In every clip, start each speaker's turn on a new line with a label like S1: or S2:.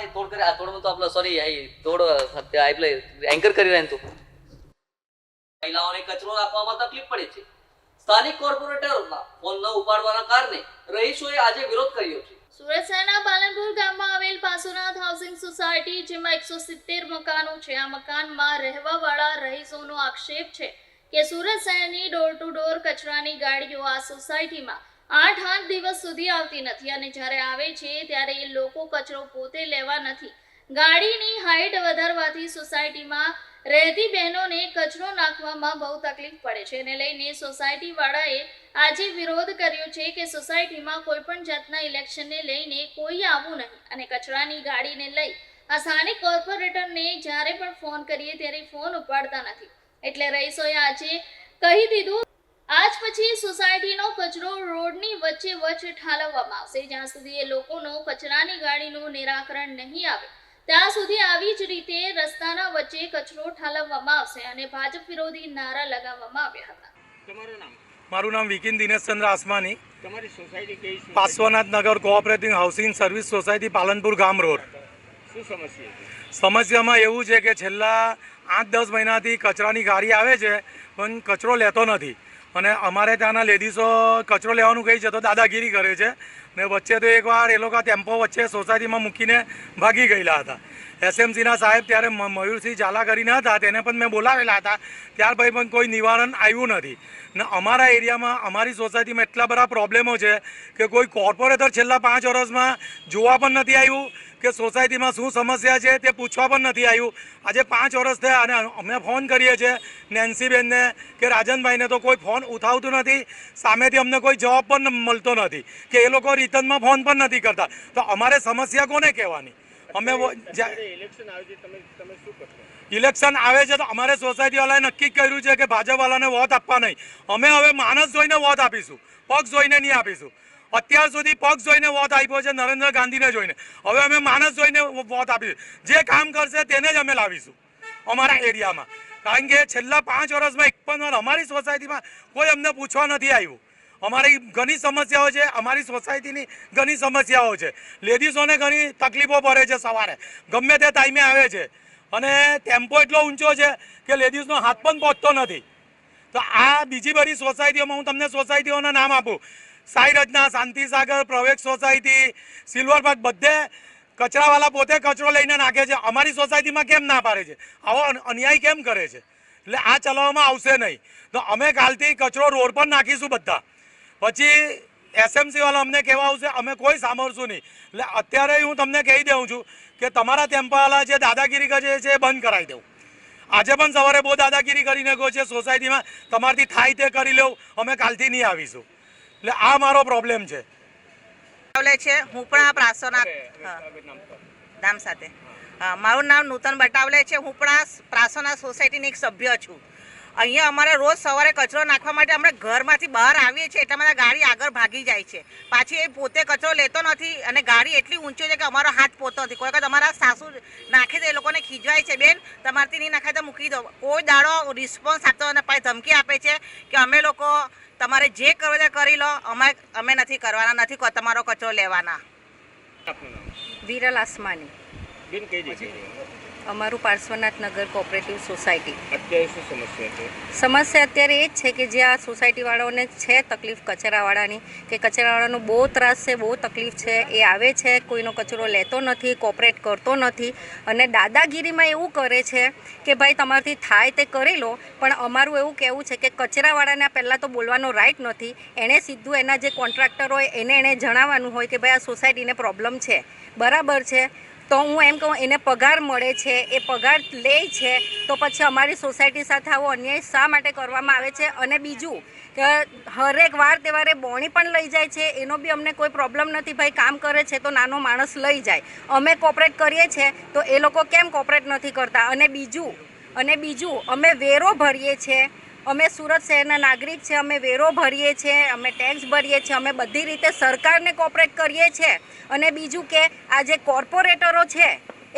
S1: तोड आपलं सॉरी तोड एंकर કરી રહ્યા તો મહિલાઓને કચરો રાખવામાં તકલીફ પડે છે। સ્થાનિક કોર્પોરેટરોના ફોન ન ઉપાડવાના કારણે રહીશોએ આજે વિરોધ કર્યો છે।
S2: સુરત શહેરના પાલનપુર ગામમાં આવેલ પાસોનાથ હાઉસિંગ સોસાયટી જેમાં 170 મકાનો છે। આ મકાનમાં રહેવાવાળા રહીશોનો આક્ષેપ છે કે સુરત શહેરની ડોર ટુ ડોર કચરાની ગાડીઓ આ સોસાયટીમાં 8 દિવસ સુધી આવતી નથી અને જ્યારે આવે છે ત્યારે એ લોકો કચરો પોતે લેવા નથી, ગાડીની હાઈટ વધારવાથી સોસાયટીમાં રહેતી બહેનોને કચરો નાખવામાં બહુ તકલીફ પડે છે। એને લઈને સોસાયટી વાળાએ આજે વિરોધ કર્યો છે કે સોસાયટીમાં કોઈ પણ જાતના ઇલેક્શનને લઈને કોઈ આવવું નહીં અને કચરાની ગાડીને લઈ આ સ્થાનિક કોર્પોરેટરને જ્યારે પણ ફોન કરીએ ત્યારે ફોન ઉપાડતા નથી, એટલે રહીશોએ આજે કહી દીધું આજ પછી સોસાયટીનો કચરો રોડની વચ્ચે ઠાલવવામાં આવશે। જ્યાં સુધી એ લોકોનો કચરાની ગાડીનું નિરાકરણ નહીં આવે ત્યાં સુધી આવી જ રીતે રસ્તાના વચ્ચે કચરો ઠાલવવામાં આવશે અને ભાજપ વિરોધી નારા લગાવવામાં આવ્યા હતા।
S3: તમારું નામ?
S4: મારું નામ વિકિન દિનેશચંદ્ર આસમાની।
S3: તમારી સોસાયટી કઈ છે?
S4: પાર્શ્વનાથ નગર cooperative housing service society Palanpur ગામ રોડ।
S3: શું સમસ્યા છે?
S4: સમસ્યામાં એવું છે કે છેલ્લા 8-10 મહિનાથી કચરાની ગાડી આવે છે પણ કચરો લેતો નથી અને અમારે ત્યાંના લેડીઝો કચરો લેવાનું કહે છે તો દાદાગીરી કરે છે ને વચ્ચે તો એકવાર એ લોકો ટેમ્પો વચ્ચે સોસાયટીમાં મૂકીને ભાગી ગયેલા હતા। એસએમસીના સાહેબ ત્યારે મયુરસિંહ ઝાલા કરીને હતા, તેને પણ મેં બોલાવેલા હતા, ત્યાર પછી પણ કોઈ નિવારણ આવ્યું નથી ને અમારા એરિયામાં અમારી સોસાયટીમાં એટલા બધા પ્રોબ્લેમો છે કે કોઈ કોર્પોરેટર છેલ્લા 5 વર્ષમાં જોવા પણ નથી આવ્યું કે સોસાયટીમાં શું સમસ્યા છે તે પૂછવા પણ નથી આવ્યું। આજે 5 વર્ષ થયા અને અમે ફોન કરીએ છીએ નેન્સીબેનને કે રાજનભાઈને તો કોઈ ફોન ઉઠાવતું નથી, સામેથી અમને કોઈ જવાબ પણ મળતો નથી કે એ લોકો રિટર્નમાં ફોન પણ નથી કરતા, તો અમારે સમસ્યા કોને કહેવાની? અમે ઇલેક્શન આવે છે તો અમારે સોસાયટીવાળાએ નક્કી કર્યું છે કે ભાજપવાળાને વોટ આપવા નહીં। અમે હવે માણસ જોઈને વોટ આપીશું, પક્ષ જોઈને નહીં આપીશું। અત્યાર સુધી પક્ષ જોઈને વોટ આપ્યો છે નરેન્દ્ર ગાંધીને જોઈને, હવે અમે માણસ જોઈને વોટ આપીશું। જે કામ કરશે તેને જ અમે લાવીશું અમારા એરિયામાં, કારણ કે છેલ્લા 5 વર્ષમાં એક પણ વાર અમારી સોસાયટીમાં કોઈ અમને પૂછવા નથી આવ્યું। અમારી ઘણી સમસ્યાઓ છે, અમારી સોસાયટીની ઘણી સમસ્યાઓ છે, લેડીઝોને ઘણી તકલીફો પડે છે, સવારે ગમે તે ટાઈમે આવે છે અને ટેમ્પો એટલો ઊંચો છે કે લેડીઝનો હાથ પણ પહોંચતો નથી। તો આ બીજી બધી સોસાયટીઓમાં હું તમને સોસાયટીઓના નામ આપું, સાઈ રચના, શાંતિસાગર, પ્રવેશ સોસાયટી, સિલ્વર પાર્ક, બધે કચરાવાળા પોતે કચરો લઈને નાખે છે, અમારી સોસાયટીમાં કેમ ના પાડે છે? આવો અન્યાય કેમ કરે છે? એટલે આ ચલાવવામાં આવશે નહીં। તો અમે કાલથી કચરો રોડ પર નાખીશું બધા, પછી એસએમસી વાળા અમને કહેવા આવશે, અમે કોઈ સાંભળશું નહીં। એટલે અત્યારે હું તમને કહી દઉં છું કે તમારા ટેમ્પાવાળા જે દાદાગીરી કરે છે એ બંધ કરાવી દેવું। આજે પણ સવારે બહુ દાદાગીરી કરીને ગયો છે સોસાયટીમાં, તમારાથી થાય તે કરી લેવું, અમે કાલથી નહીં આવીશું। એટલે આ મારો પ્રોબ્લેમ છે।
S5: હું પણ આ પ્રાસોનાથ નામ સાથે મારું નામ નૂતન બટાવલે છે। હું પણ આ પ્રાસોનાથ સોસાયટીની એક સભ્ય છું। અહીંયા અમારે રોજ સવારે કચરો નાખવા માટે અમે ઘરમાંથી બહાર આવીએ છીએ એટલા માટે ગાડી આગળ ભાગી જાય છે, પાછી એ પોતે કચરો લેતો નથી અને ગાડી એટલી ઊંચી છે કે અમારો હાથ પોતો નથી। કોઈ વખત અમારા સાસુ નાખે તો એ લોકોને ખીજવાય છે, બેન તમારથી નહીં નાખાય તો મૂકી દો, કોઈ દાડો રિસ્પોન્સ આપતો અને પાછી ધમકી આપે છે કે અમે લોકો તમારે જે કરવું તે કરી લો, અમે નથી કરવાના, નથી તમારો કચરો લેવાના।
S6: વિરલ આસમાની।
S3: બેન કઈ જગ્યાએ?
S6: અમારું પાર્શ્વનાથ નગર કોઓપરેટિવ સોસાયટી।
S3: અત્યારે શું સમસ્યા છે?
S6: સમસ્યા અત્યારે એ જ છે કે જે આ સોસાયટીવાળાઓને છે તકલીફ કચરાવાળાની, કે કચરાવાળાનો બહુ ત્રાસ છે, બહુ તકલીફ છે। એ આવે છે, કોઈનો કચરો લેતો નથી, કોઓપરેટ કરતો નથી અને દાદાગીરીમાં એવું કરે છે કે ભાઈ તમારાથી થાય તે કરી લો, પણ અમારું એવું કહેવું છે કે કચરાવાળાને પહેલાં તો બોલવાનો રાઇટ નથી, એણે સીધું એના જે કોન્ટ્રાક્ટર હોય એને જણાવવાનું હોય કે ભાઈ આ સોસાયટીને પ્રોબ્લેમ છે, બરાબર છે, તો હું એમ કહું એને પગાર મળે છે, એ પગાર લે છે, તો પછી અમારી સોસાયટી સાથે આવો અન્યાય શા માટે કરવામાં આવે છે? અને બીજું કે હરેક વાર તહેવારે બોણી પણ લઈ જાય છે, એનો બી અમને કોઈ પ્રોબ્લેમ નથી, ભાઈ કામ કરે છે તો નાનો માણસ લઈ જાય, અમે કોઓપરેટ કરીએ છીએ તો એ લોકો કેમ કોઓપરેટ નથી કરતા? અને બીજું અમે વેરો ભરીએ છીએ, અમે સુરત શહેરના નાગરિક છે, અમે વેરો ભરીએ છીએ, અમે ટેક્સ ભરીએ છીએ, અમે બધી રીતે સરકારને કોઓપરેટ કરીએ છીએ। અને બીજું કે આ જે કોર્પોરેટરો છે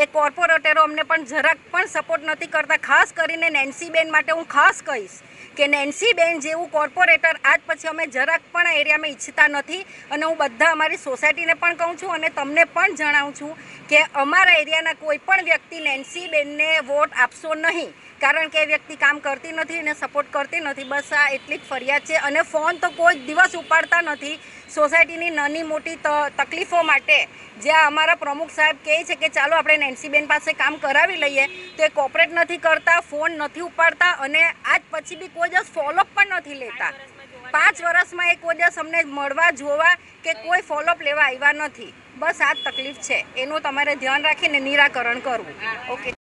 S6: એ કોર્પોરેટરો અમને પણ જરાક પણ સપોર્ટ નથી કરતા. ખાસ કરીને નેન્સીબેન માટે હું ખાસ કહીશ કે નેન્સીબેન જેવું કોર્પોરેટર આજ પછી અમે જરાક પણ આ એરિયામાં ઈચ્છતા નથી. અને હું બધા અમારી સોસાયટીને પણ કહું છું અને તમને પણ જણાવું છું કે અમારા એરિયાના કોઈ પણ વ્યક્તિ નેન્સીબેનને વોટ આપશો નહીં, કારણ કે એ વ્યક્તિ કામ કરતી નથી અને સપોર્ટ કરતી નથી. બસ આ એટલી જ ફરિયાદ છે. અને ફોન તો કોઈ દિવસ ઉપાડતા નથી. સોસાયટીની નાની મોટી તકલીફો માટે જ્યાં અમારા પ્રમુખ સાહેબ કહે છે કે ચાલો આપણે નેન્સીબેન પાસે કામ કરાવી લઈએ, તો એ કોઓપરેટ નથી કરતા, ફોન નથી ઉપાડતા અને આજ પછી બી કોઈ દિવસ ફોલોઅપ પણ નથી લેતા. 5 વર્ષમાં એક દિવસ અમને મળવા જોવા કે કોઈ ફોલોઅપ લેવા આવ્યા નથી. બસ આ જ તકલીફ છે, એનું તમારે ધ્યાન રાખીને નિરાકરણ કરવું. ઓકે.